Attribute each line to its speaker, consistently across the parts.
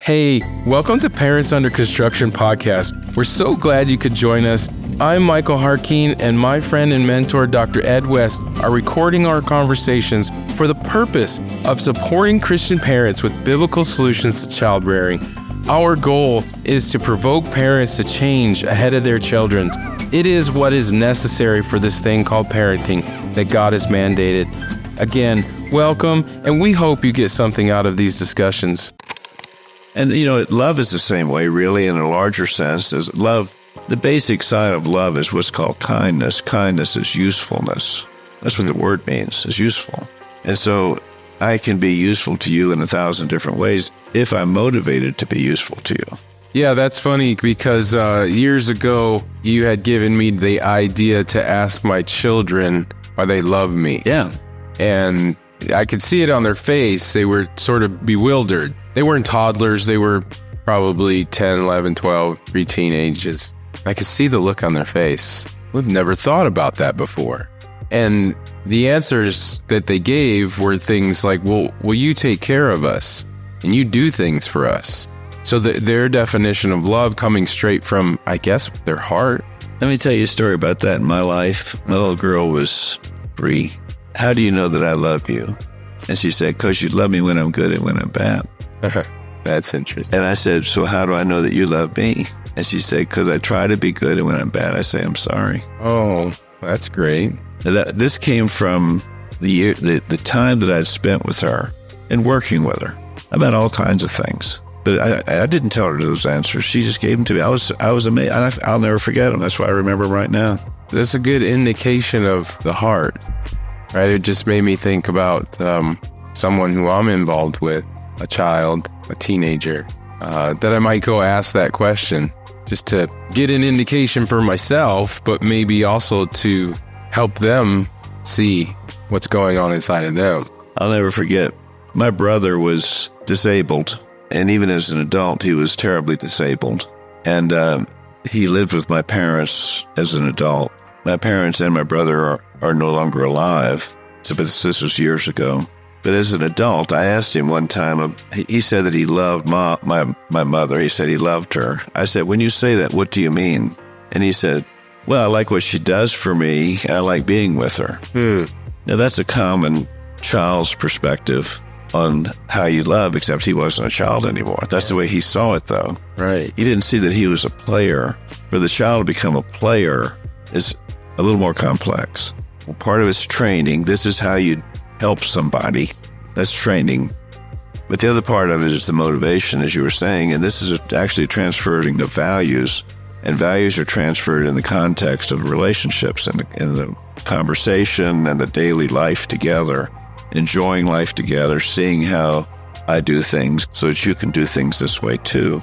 Speaker 1: Hey, welcome to Parents Under Construction podcast. We're so glad you could join us. I'm Michael Jarquin, and my friend and mentor, Dr. Ed West, are recording our conversations for the purpose of supporting Christian parents with biblical solutions to child rearing. Our goal is to provoke parents to change ahead of their children. It is what is necessary for this thing called parenting that God has mandated. Again, welcome, and we hope you get something out of these discussions.
Speaker 2: And, love is the same way, really, in a larger sense. As love, the basic side of love is what's called kindness. Kindness is usefulness. That's what the word means, is useful. And so I can be useful to you in 1,000 different ways if I'm motivated to be useful to you.
Speaker 1: Yeah, that's funny because years ago, you had given me the idea to ask my children why they love me.
Speaker 2: Yeah.
Speaker 1: And I could see it on their face. They were sort of bewildered. They weren't toddlers. They were probably 10, 11, 12, preteen ages. I could see the look on their face. We've never thought about that before. And the answers that they gave were things like, well, will you take care of us? And you do things for us. So their definition of love coming straight from, I guess, their heart.
Speaker 2: Let me tell you a story about that in my life. My little girl was 3. How do you know that I love you? And she said, because you love me when I'm good and when I'm bad.
Speaker 1: That's interesting.
Speaker 2: And I said, so how do I know that you love me? And she said, because I try to be good, and when I'm bad, I say I'm sorry.
Speaker 1: Oh, that's great.
Speaker 2: This came from the time that I'd spent with her and working with her about all kinds of things. But I didn't tell her those answers. She just gave them to me. I was amazed. I'll never forget them. That's why I remember them right now.
Speaker 1: That's a good indication of the heart, right? It just made me think about someone who I'm involved with, a child, a teenager, that I might go ask that question just to get an indication for myself, but maybe also to help them see what's going on inside of them.
Speaker 2: I'll never forget, my brother was disabled, and even as an adult, he was terribly disabled. And he lived with my parents as an adult. My parents and my brother are no longer alive, but this was years ago. But as an adult, I asked him one time, he said that he loved my mother. He said he loved her. I said, when you say that, what do you mean? And he said, well, I like what she does for me, and I like being with her. Now, that's a common child's perspective on how you love, except he wasn't a child anymore. That's the way he saw it, though.
Speaker 1: Right.
Speaker 2: He didn't see that he was a player. For the child to become a player is a little more complex. Well, part of it's training. This is how you help somebody. That's training. But the other part of it is the motivation, as you were saying, and this is actually transferring of values, and values are transferred in the context of relationships and in the conversation and the daily life together, enjoying life together, seeing how I do things so that you can do things this way too.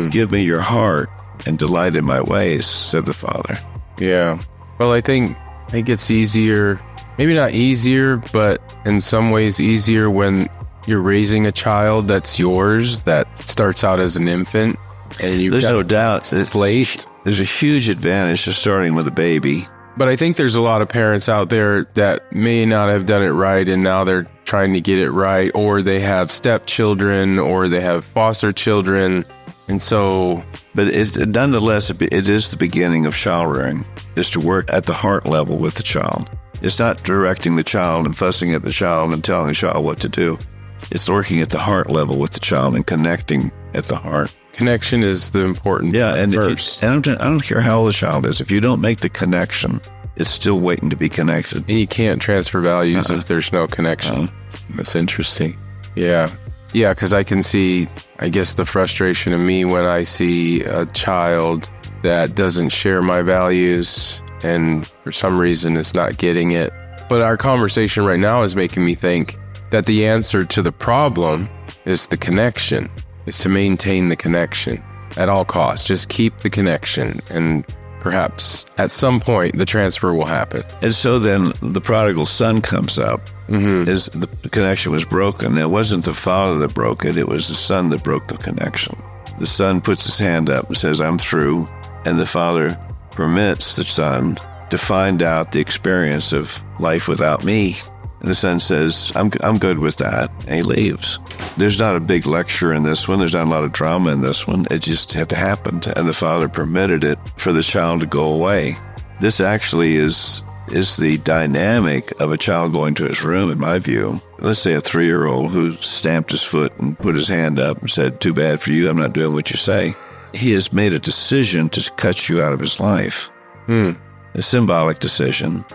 Speaker 2: Give me your heart and delight in my ways, said the Father.
Speaker 1: Yeah. Well, I think it's easier, maybe not easier, but in some ways easier when you're raising a child that's yours, that starts out as an infant. And you've
Speaker 2: There's
Speaker 1: got
Speaker 2: no doubt.
Speaker 1: slate.
Speaker 2: There's a huge advantage to starting with a baby.
Speaker 1: But I think there's a lot of parents out there that may not have done it right, and now they're trying to get it right, or they have stepchildren, or they have foster children. And so...
Speaker 2: But nonetheless, it is the beginning of child rearing, is to work at the heart level with the child. It's not directing the child and fussing at the child and telling the child what to do. It's working at the heart level with the child and connecting at the heart.
Speaker 1: Connection is the important part first.
Speaker 2: I don't care how old the child is. If you don't make the connection, it's still waiting to be connected.
Speaker 1: And you can't transfer values if there's no connection. That's interesting. Yeah. Yeah, because I can see, I guess, the frustration in me when I see a child that doesn't share my values and for some reason is not getting it. But our conversation right now is making me think that the answer to the problem is the connection, is to maintain the connection at all costs. Just keep the connection, and perhaps at some point the transfer will happen.
Speaker 2: And so then the prodigal son comes up. As the connection was broken. It wasn't the father that broke it. It was the son that broke the connection. The son puts his hand up and says, I'm through. And the father permits the son to find out the experience of life without me. And the son says, I'm good with that. And he leaves. There's not a big lecture in this one. There's not a lot of drama in this one. It just had to happen. And the father permitted it for the child to go away. This actually is the dynamic of a child going to his room, in my view. Let's say a 3-year-old who stamped his foot and put his hand up and said, too bad for you, I'm not doing what you say. He has made a decision to cut you out of his life. A symbolic decision.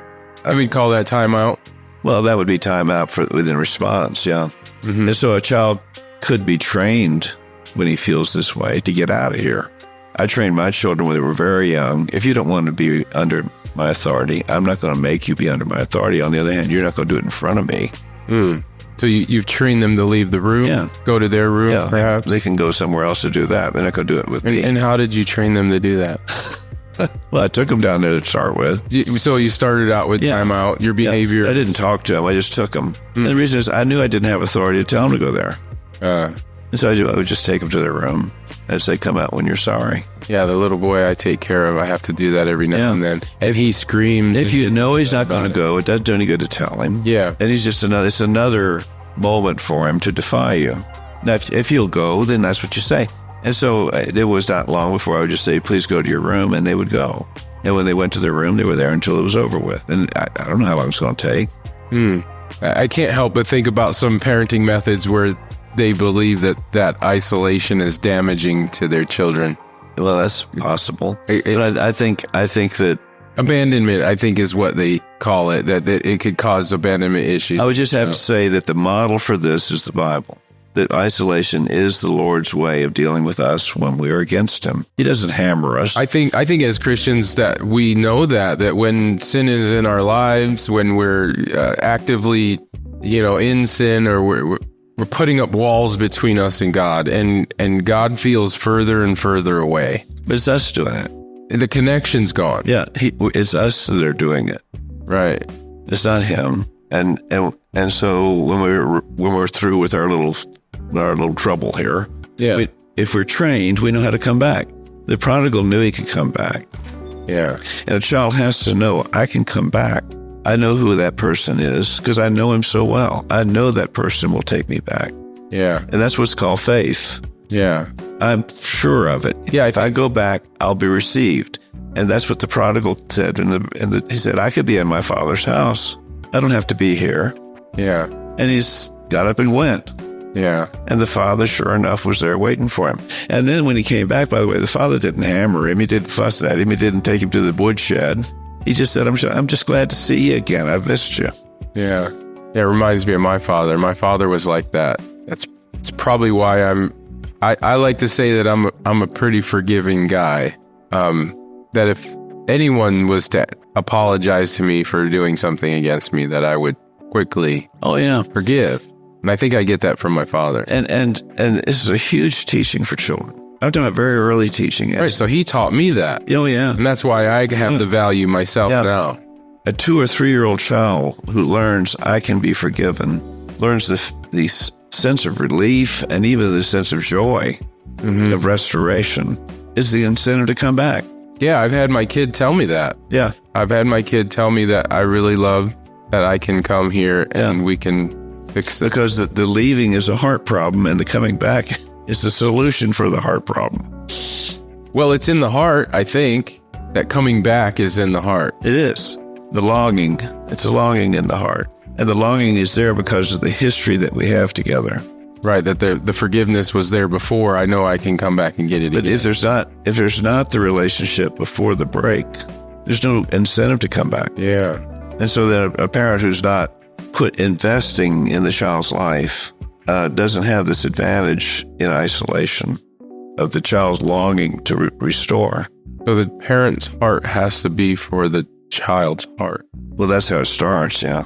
Speaker 1: I would call that timeout.
Speaker 2: Well, that would be timeout within response, yeah. Mm-hmm. And so a child could be trained when he feels this way to get out of here. I trained my children when they were very young. If you don't want to be under my authority, I'm not going to make you be under my authority. On the other hand, you're not going to do it in front of me.
Speaker 1: So you've trained them to leave the room, go to their room, perhaps?
Speaker 2: They can go somewhere else to do that. They're not going to do it with me.
Speaker 1: And how did you train them to do that?
Speaker 2: Well, I took them down there to start with.
Speaker 1: So you started out with timeout, your behavior.
Speaker 2: I didn't talk to them. I just took them. And the reason is I knew I didn't have authority to tell them to go there. And so I would just take them to their room and say, come out when you're sorry.
Speaker 1: Yeah, the little boy I take care of, I have to do that every now and then. And he screams.
Speaker 2: If you know he's not going to go, it doesn't do any good to tell him.
Speaker 1: Yeah.
Speaker 2: And he's just it's another moment for him to defy you. Now, if he'll go, then that's what you say. And so it was not long before I would just say, please go to your room, and they would go. And when they went to their room, they were there until it was over with. And I don't know how long it's going to take.
Speaker 1: I can't help but think about some parenting methods where they believe that isolation is damaging to their children.
Speaker 2: Well, that's possible. But I think that
Speaker 1: abandonment, I think, is what they call it, that it could cause abandonment issues.
Speaker 2: I would just have to say that the model for this is the Bible. That isolation is the Lord's way of dealing with us when we are against him. He doesn't hammer us.
Speaker 1: I think as Christians that we know that when sin is in our lives, when we're actively, in sin, or we're putting up walls between us and God, and God feels further and further away.
Speaker 2: But it's us doing it.
Speaker 1: The connection's gone.
Speaker 2: Yeah, it's us that are doing it.
Speaker 1: Right.
Speaker 2: It's not him. And so when we're through with our little trouble here, if we're trained, we know how to come back. The prodigal knew he could come back.
Speaker 1: Yeah.
Speaker 2: And a child has to know, I can come back. I know who that person is because I know him so well. I know that person will take me back.
Speaker 1: Yeah.
Speaker 2: And that's what's called faith.
Speaker 1: Yeah.
Speaker 2: I'm sure of it.
Speaker 1: Yeah.
Speaker 2: If I go back, I'll be received. And that's what the prodigal said. He said, I could be in my father's house. I don't have to be here.
Speaker 1: Yeah.
Speaker 2: And he's got up and went.
Speaker 1: Yeah.
Speaker 2: And the father, sure enough, was there waiting for him. And then when he came back, by the way, the father didn't hammer him. He didn't fuss at him. He didn't take him to the woodshed. He just said, I'm just glad to see you again. I've missed you.
Speaker 1: Yeah. It reminds me of my father. My father was like that. It's probably why I like to say that I'm a pretty forgiving guy. That if anyone was to apologize to me for doing something against me, that I would quickly forgive. And I think I get that from my father.
Speaker 2: And this is a huge teaching for children. I'm talking about very early teaching.
Speaker 1: Right, so he taught me that.
Speaker 2: Oh, yeah.
Speaker 1: And that's why I have the value myself now.
Speaker 2: A 2 or 3 year old child who learns I can be forgiven, learns the sense of relief and even the sense of joy of restoration is the incentive to come back.
Speaker 1: Yeah, I've had my kid tell me that.
Speaker 2: Yeah.
Speaker 1: I've had my kid tell me that I really love that I can come here and we can fix this.
Speaker 2: Because the leaving is a heart problem and the coming back is the solution for the heart problem.
Speaker 1: Well, it's in the heart, I think. That coming back is in the heart.
Speaker 2: It is. The longing. It's a longing in the heart. And the longing is there because of the history that we have together.
Speaker 1: Right, that the forgiveness was there before. I know I can come back and get it again.
Speaker 2: But if there's not the relationship before the break, there's no incentive to come back.
Speaker 1: Yeah.
Speaker 2: And so then a parent who's not investing in the child's life doesn't have this advantage in isolation of the child's longing to restore.
Speaker 1: So the parent's heart has to be for the child's heart.
Speaker 2: Well, that's how it starts, yeah.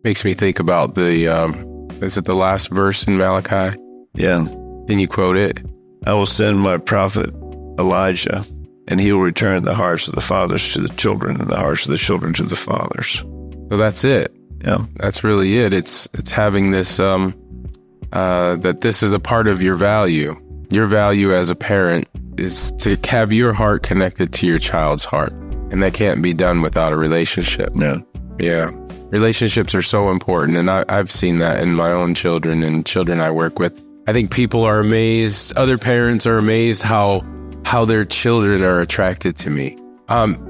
Speaker 1: Makes me think about is it the last verse in Malachi?
Speaker 2: Yeah.
Speaker 1: Can you quote it?
Speaker 2: I will send my prophet Elijah, and he will return the hearts of the fathers to the children and the hearts of the children to the fathers.
Speaker 1: So that's it.
Speaker 2: Yeah.
Speaker 1: That's really it. It's having this, that this is a part of your value. Your value as a parent is to have your heart connected to your child's heart. And that can't be done without a relationship.
Speaker 2: No.
Speaker 1: Yeah. relationships are so important. And I've seen that in my own children and children I work with. I think people are amazed. Other parents are amazed how their children are attracted to me.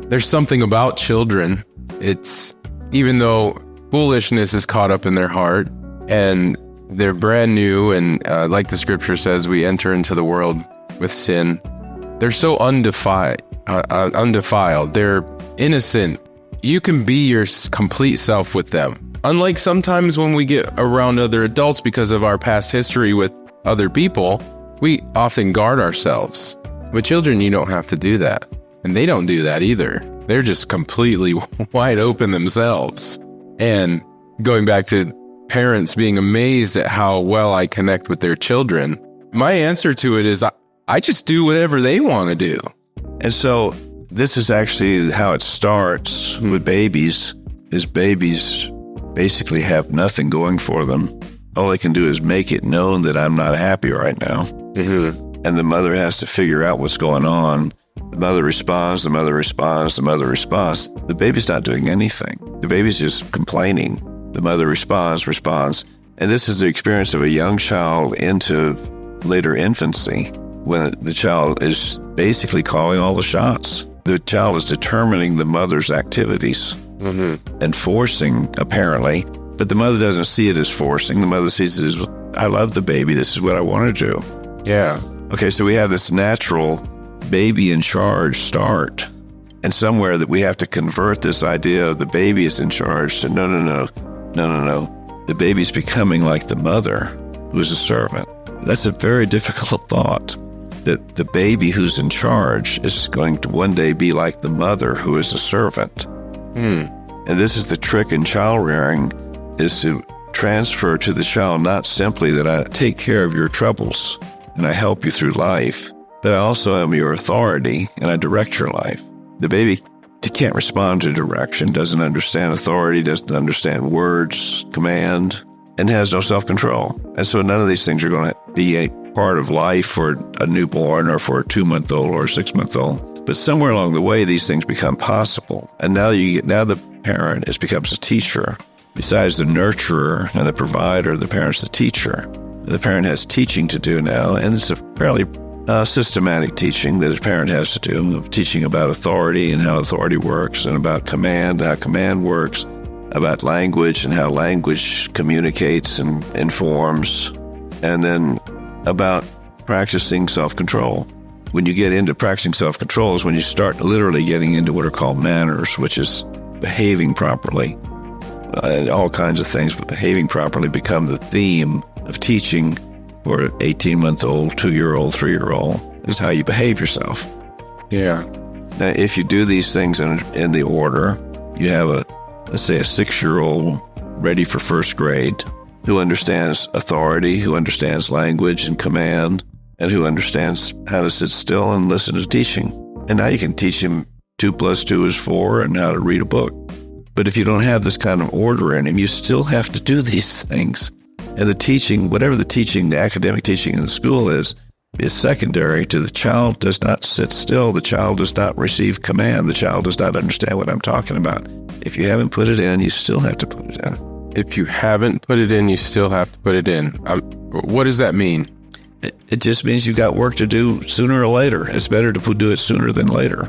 Speaker 1: There's something about children. It's, even though foolishness is caught up in their heart and they're brand new, and like the scripture says, we enter into the world with sin. They're so undefiled. They're innocent. You can be your complete self with them. Unlike sometimes when we get around other adults because of our past history with other people, we often guard ourselves. With children, you don't have to do that. And they don't do that either. They're just completely wide open themselves. And going back to parents being amazed at how well I connect with their children, my answer to it is I just do whatever they want to do.
Speaker 2: And so this is actually how it starts with babies, is babies basically have nothing going for them. All they can do is make it known that I'm not happy right now. Mm-hmm. And the mother has to figure out what's going on. The mother responds, the mother responds, the mother responds. The baby's not doing anything. The baby's just complaining. The mother responds. And this is the experience of a young child into later infancy, when the child is basically calling all the shots. The child is determining the mother's activities and forcing, apparently. But the mother doesn't see it as forcing. The mother sees it as, I love the baby. This is what I want to do.
Speaker 1: Yeah.
Speaker 2: Okay, so we have this natural baby in charge start. And somewhere that we have to convert this idea of the baby is in charge to no. The baby's becoming like the mother who's a servant. That's a very difficult thought, that the baby who's in charge is going to one day be like the mother who is a servant. And this is the trick in child rearing, is to transfer to the child not simply that I take care of your troubles and I help you through life, but I also am your authority and I direct your life. The baby can't respond to direction, doesn't understand authority, doesn't understand words, command, and has no self-control. And so none of these things are going to be a part of life for a newborn or for a 2-month-old or a 6-month-old. But somewhere along the way, these things become possible. And now the parent becomes a teacher. Besides the nurturer and the provider, the parent's the teacher. The parent has teaching to do now, and it's a fairly systematic teaching that a parent has to do, of teaching about authority and how authority works, and about command, how command works, about language and how language communicates and informs, and then about practicing self-control. When you get into practicing self-control is when you start literally getting into what are called manners, which is behaving properly. All kinds of things, but behaving properly become the theme of teaching for an 18-month-old, 2-year-old, 3-year-old, is how you behave yourself.
Speaker 1: Yeah.
Speaker 2: Now, if you do these things in the order, you have let's say a 6-year-old ready for first grade who understands authority, who understands language and command, and who understands how to sit still and listen to teaching. And now you can teach him 2 + 2 is 4 and how to read a book. But if you don't have this kind of order in him, you still have to do these things. And the teaching, whatever the teaching, the academic teaching in the school is secondary to the child does not sit still. The child does not receive command. The child does not understand what I'm talking about. If you haven't put it in, you still have to put it in.
Speaker 1: If you haven't put it in, you still have to put it in. What does that mean?
Speaker 2: It just means you've got work to do sooner or later. It's better to do it sooner than later.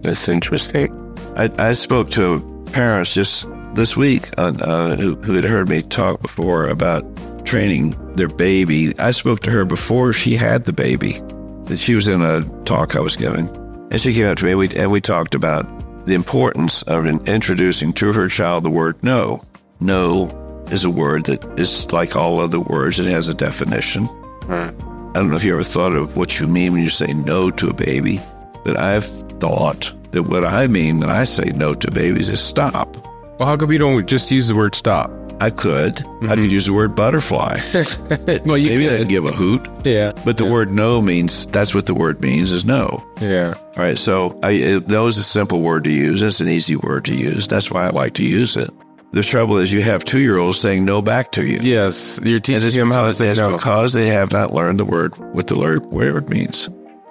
Speaker 1: That's interesting.
Speaker 2: I spoke to parents just this week who had heard me talk before about training their baby. I spoke to her before she had the baby. She was in a talk I was giving, and she came up to me and we talked about the importance of introducing to her child the word no. No is a word that is like all other words. It has a definition. I don't know if you ever thought of what you mean when you say no to a baby, but I've thought that what I mean when I say no to babies is stop.
Speaker 1: Well, how come you don't just use the word stop?
Speaker 2: I could. Mm-hmm. I could use the word butterfly.
Speaker 1: Well, you
Speaker 2: Maybe
Speaker 1: could.
Speaker 2: I'd give a hoot.
Speaker 1: Yeah.
Speaker 2: But the word no means, that's what the word means, is no.
Speaker 1: Yeah.
Speaker 2: All right, so no is a simple word to use. It's an easy word to use. That's why I like to use it. The trouble is you have 2-year-olds saying no back to you.
Speaker 1: Yes, you're teaching them how to say no.
Speaker 2: Because they have not learned the word, what the word means.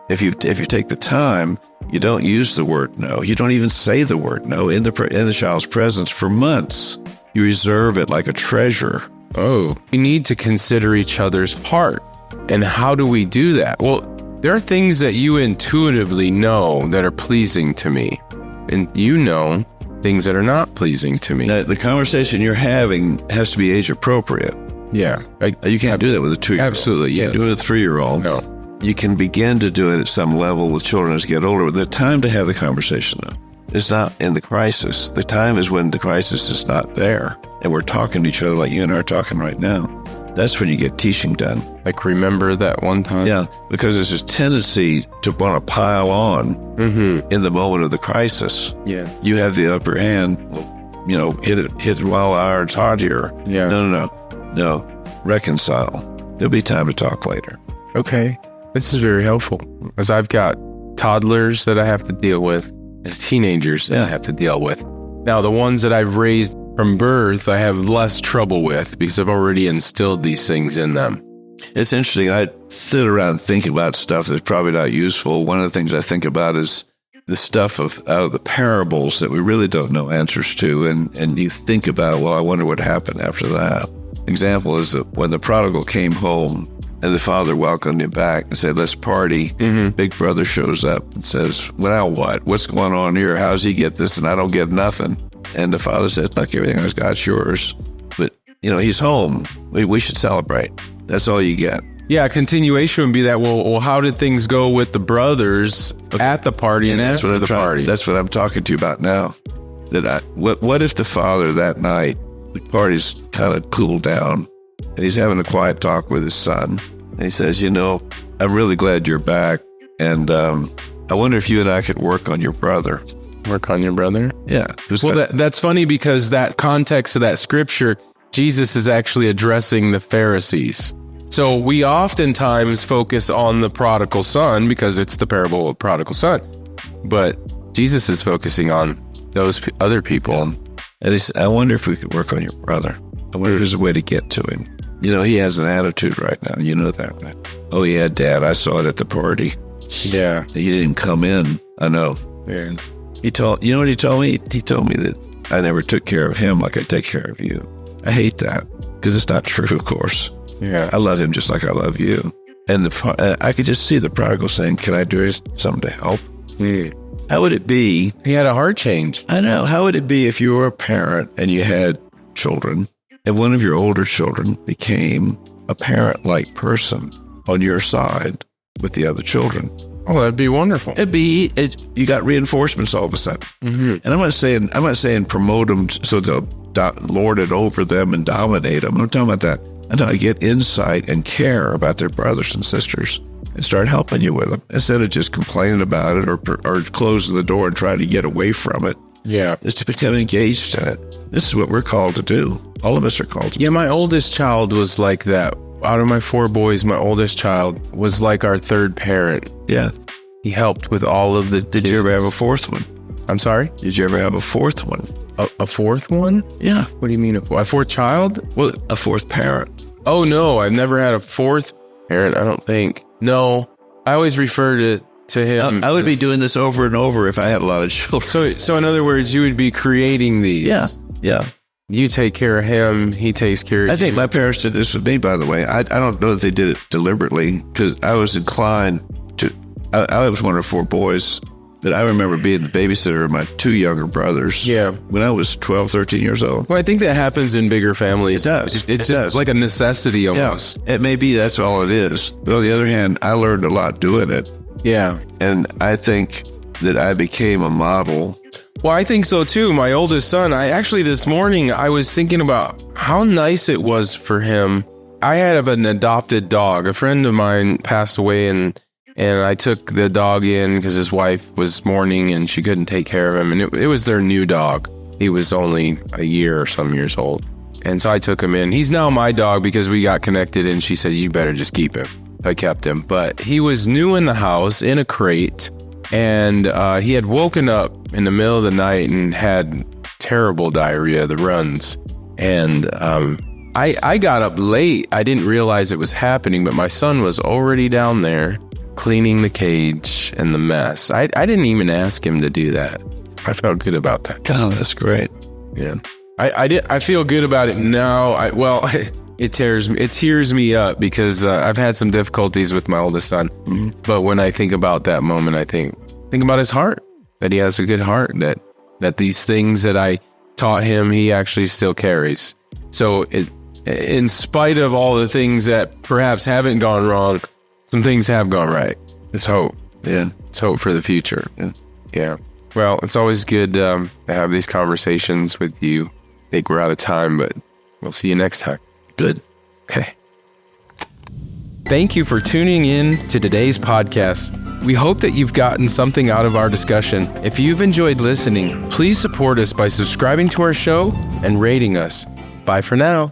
Speaker 2: If you take the time, you don't use the word no. You don't even say the word no in the child's presence for months. You reserve it like a treasure.
Speaker 1: Oh, we need to consider each other's heart. And how do we do that? Well, there are things that you intuitively know that are pleasing to me. And you know things that are not pleasing to me.
Speaker 2: Now, the conversation you're having has to be age appropriate.
Speaker 1: Yeah.
Speaker 2: You can't do that with a 2-year-old.
Speaker 1: Absolutely, yes.
Speaker 2: You can't do it with a 3-year-old.
Speaker 1: No.
Speaker 2: You can begin to do it at some level with children as they get older. The time to have the conversation, though, is not in the crisis. The time is when the crisis is not there. And we're talking to each other like you and I are talking right now. That's when you get teaching done.
Speaker 1: Like, remember that one time?
Speaker 2: Yeah, because there's a tendency to want to pile on in the moment of the crisis.
Speaker 1: Yeah.
Speaker 2: You have the upper hand. Hit it while iron's hot here.
Speaker 1: Yeah.
Speaker 2: No. Reconcile. There'll be time to talk later.
Speaker 1: Okay. This is very helpful, as I've got toddlers that I have to deal with and teenagers that I have to deal with. Now, the ones that I've raised from birth, I have less trouble with because I've already instilled these things in them.
Speaker 2: It's interesting. I sit around and think about stuff that's probably not useful. One of the things I think about is the stuff out of the parables that we really don't know answers to. And you think about, well, I wonder what happened after that. Example is that when the prodigal came home and the father welcomed him back and said, let's party, Big Brother shows up and says, well, now what? What's going on here? How's he get this and I don't get nothing? And the father said, look, everything I've got's yours. But, he's home. We should celebrate. That's all you get.
Speaker 1: Yeah, continuation would be that, well, how did things go with the brothers at the party and after the party?
Speaker 2: That's what I'm talking to you about now. What if the father that night, the party's kind of cooled down, and he's having a quiet talk with his son, and he says, I'm really glad you're back, and I wonder if you and I could work on your brother.
Speaker 1: Work on your brother?
Speaker 2: Yeah.
Speaker 1: Well, that's funny because that context of that scripture, Jesus is actually addressing the Pharisees. So we oftentimes focus on the prodigal son because it's the parable of the prodigal son. But Jesus is focusing on those other people.
Speaker 2: And I wonder if we could work on your brother. I wonder if there's a way to get to him. He has an attitude right now. You know that, right? Oh, yeah, Dad, I saw it at the party.
Speaker 1: Yeah.
Speaker 2: He didn't come in. I know.
Speaker 1: Yeah.
Speaker 2: You know what he told me? He told me that I never took care of him like I take care of you. I hate that because it's not true, of course.
Speaker 1: Yeah.
Speaker 2: I love him just like I love you. And I could just see the prodigal saying, can I do something to help? How would it be?
Speaker 1: He had a heart change.
Speaker 2: I know. How would it be if you were a parent and you had children and one of your older children became a parent-like person on your side with the other children?
Speaker 1: Oh, that'd be wonderful.
Speaker 2: You got reinforcements all of a sudden. And I'm not saying promote them so they'll lord it over them and dominate them. I'm not talking about that. I'm talking get insight and care about their brothers and sisters and start helping you with them instead of just complaining about it or closing the door and trying to get away from it.
Speaker 1: Yeah.
Speaker 2: Is to become engaged in it. This is what we're called to do. All of us are called to do.
Speaker 1: Yeah, my oldest child was like that. Out of my 4 boys, my oldest child was like our third parent.
Speaker 2: Yeah.
Speaker 1: He helped with all of the
Speaker 2: Did you ever have a fourth one?
Speaker 1: I'm sorry?
Speaker 2: Did you ever have a fourth one?
Speaker 1: A fourth one?
Speaker 2: Yeah.
Speaker 1: What do you mean a fourth child?
Speaker 2: Well, a fourth parent.
Speaker 1: Oh, no. I've never had a fourth parent, I don't think. No. I always refer to him.
Speaker 2: I would be doing this over and over if I had a lot of children.
Speaker 1: So in other words, you would be creating these.
Speaker 2: Yeah.
Speaker 1: You take care of him, he takes care of you.
Speaker 2: I think my parents did this with me, by the way. I don't know if they did it deliberately because I was inclined to... I was one of 4 boys, but I remember being the babysitter of my 2 younger brothers.
Speaker 1: Yeah.
Speaker 2: When I was 12, 13 years old.
Speaker 1: Well, I think that happens in bigger families.
Speaker 2: It does.
Speaker 1: It's just like a necessity almost.
Speaker 2: Yeah. It may be that's all it is. But on the other hand, I learned a lot doing it.
Speaker 1: Yeah.
Speaker 2: And I think that I became a model.
Speaker 1: Well, I think so too. My oldest son, this morning, I was thinking about how nice it was for him. I had an adopted dog. A friend of mine passed away and I took the dog in because his wife was mourning and she couldn't take care of him. And it was their new dog. He was only a year or some years old. And so I took him in. He's now my dog because we got connected and she said, you better just keep him. I kept him. But he was new in the house in a crate. And he had woken up in the middle of the night and had terrible diarrhea, the runs. And I got up late. I didn't realize it was happening, but my son was already down there cleaning the cage and the mess. I didn't even ask him to do that. I felt good about that.
Speaker 2: God, that's great.
Speaker 1: Yeah. I feel good about it now. It tears me up because I've had some difficulties with my oldest son. Mm-hmm. But when I think about that moment, I think about his heart, that he has a good heart, that these things that I taught him, he actually still carries. So in spite of all the things that perhaps haven't gone wrong, some things have gone right. It's hope.
Speaker 2: Yeah.
Speaker 1: It's hope for the future. Yeah. Well, it's always good to have these conversations with you. I think we're out of time, but we'll see you next time.
Speaker 2: Good.
Speaker 1: Okay. Thank you for tuning in to today's podcast. We hope that you've gotten something out of our discussion. If you've enjoyed listening, please support us by subscribing to our show and rating us. Bye for now.